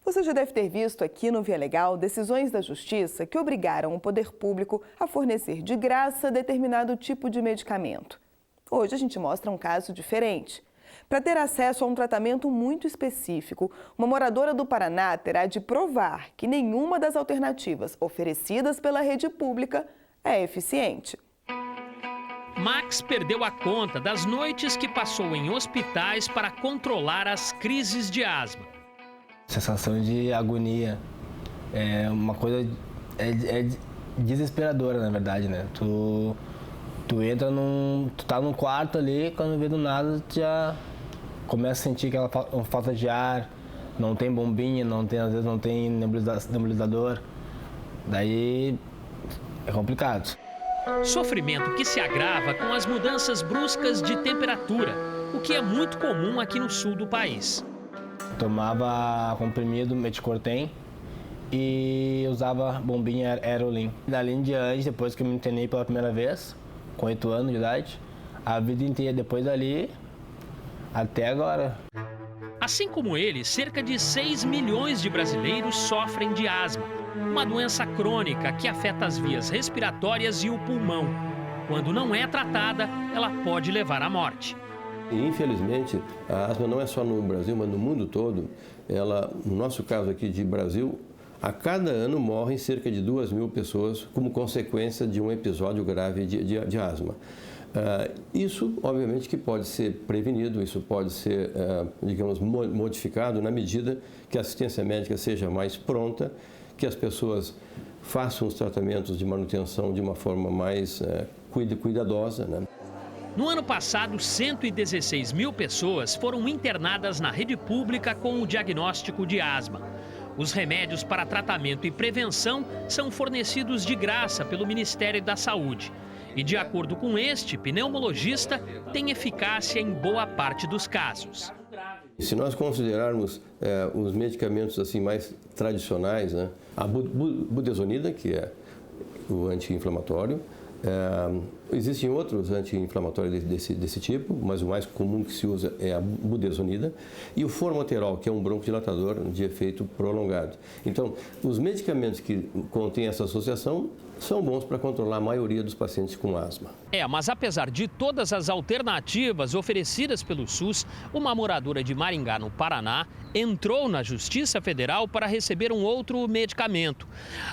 Você já deve ter visto aqui no Via Legal decisões da Justiça que obrigaram o poder público a fornecer de graça determinado tipo de medicamento. Hoje a gente mostra um caso diferente. Para ter acesso a um tratamento muito específico, uma moradora do Paraná terá de provar que nenhuma das alternativas oferecidas pela rede pública é eficiente. Max perdeu a conta das noites que passou em hospitais para controlar as crises de asma. Sensação de agonia é uma coisa desesperadora, na verdade, né? Tu entra tu tá num quarto ali, quando vê do nada, tu já começa a sentir aquela falta de ar, não tem bombinha, às vezes não tem nebulizador, daí é complicado. Sofrimento que se agrava com as mudanças bruscas de temperatura, o que é muito comum aqui no sul do país. Tomava comprimido Meticortem e usava bombinha Aerolin. Dali em diante, depois que eu me internei pela primeira vez, com 8 anos de idade, a vida inteira depois dali até agora. Assim como ele, cerca de 6 milhões de brasileiros sofrem de asma, uma doença crônica que afeta as vias respiratórias e o pulmão. Quando não é tratada, ela pode levar à morte. Infelizmente, a asma não é só no Brasil, mas no mundo todo. No nosso caso aqui de Brasil, a cada ano morrem cerca de 2.000 pessoas como consequência de um episódio grave de asma. Isso, obviamente, que pode ser prevenido, isso pode ser, digamos, modificado na medida que a assistência médica seja mais pronta, que as pessoas façam os tratamentos de manutenção de uma forma mais cuidadosa, né? No ano passado, 116 mil pessoas foram internadas na rede pública com o diagnóstico de asma. Os remédios para tratamento e prevenção são fornecidos de graça pelo Ministério da Saúde. E, de acordo com este pneumologista, tem eficácia em boa parte dos casos. Se nós considerarmos os medicamentos assim, mais tradicionais, né, a budesonida, que é o anti-inflamatório, existem outros anti-inflamatórios desse tipo, mas o mais comum que se usa é a budesonida, e o formoterol, que é um broncodilatador de efeito prolongado. Então, os medicamentos que contêm essa associação são bons para controlar a maioria dos pacientes com asma. Mas apesar de todas as alternativas oferecidas pelo SUS, uma moradora de Maringá, no Paraná, entrou na Justiça Federal para receber um outro medicamento.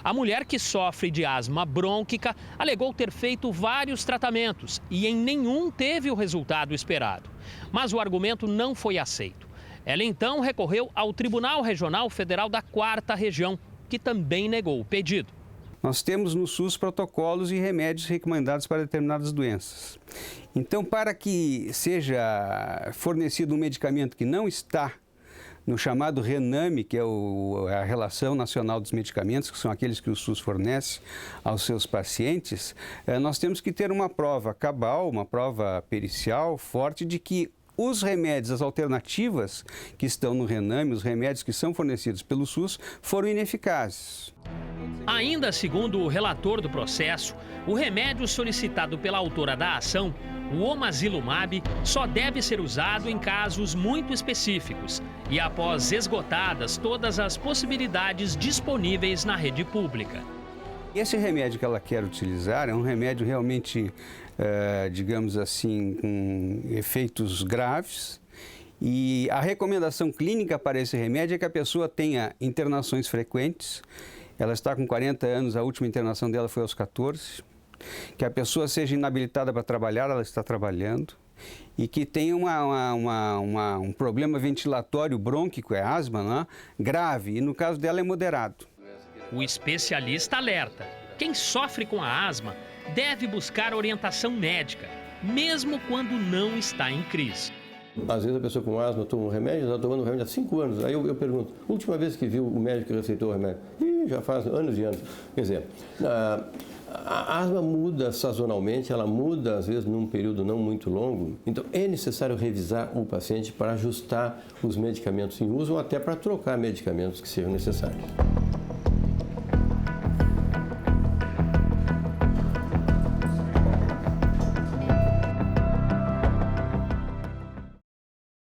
A mulher, que sofre de asma brônquica, alegou ter feito vários tratamentos e em nenhum teve o resultado esperado. Mas o argumento não foi aceito. Ela então recorreu ao Tribunal Regional Federal da 4ª Região, que também negou o pedido. Nós temos no SUS protocolos e remédios recomendados para determinadas doenças. Então, para que seja fornecido um medicamento que não está no chamado RENAME, que é a Relação Nacional dos Medicamentos, que são aqueles que o SUS fornece aos seus pacientes, nós temos que ter uma prova cabal, uma prova pericial forte de que os remédios, as alternativas que estão no RENAME, os remédios que são fornecidos pelo SUS, foram ineficazes. Ainda segundo o relator do processo, o remédio solicitado pela autora da ação, o Omazilumab, só deve ser usado em casos muito específicos e após esgotadas todas as possibilidades disponíveis na rede pública. Esse remédio que ela quer utilizar é um remédio realmente, digamos assim, com efeitos graves. E a recomendação clínica para esse remédio é que a pessoa tenha internações frequentes. Ela está com 40 anos, a última internação dela foi aos 14. Que a pessoa seja inabilitada para trabalhar, ela está trabalhando. E que tenha um problema ventilatório brônquico, é asma, né? Grave, e no caso dela é moderado. O especialista alerta: quem sofre com a asma deve buscar orientação médica, mesmo quando não está em crise. Às vezes a pessoa com asma toma um remédio, está tomando remédio há 5 anos. Aí eu pergunto, última vez que viu o médico que receitou o remédio? Já faz anos e anos. Quer dizer, a asma muda sazonalmente, ela muda às vezes num período não muito longo. Então é necessário revisar o paciente para ajustar os medicamentos em uso ou até para trocar medicamentos que sejam necessários.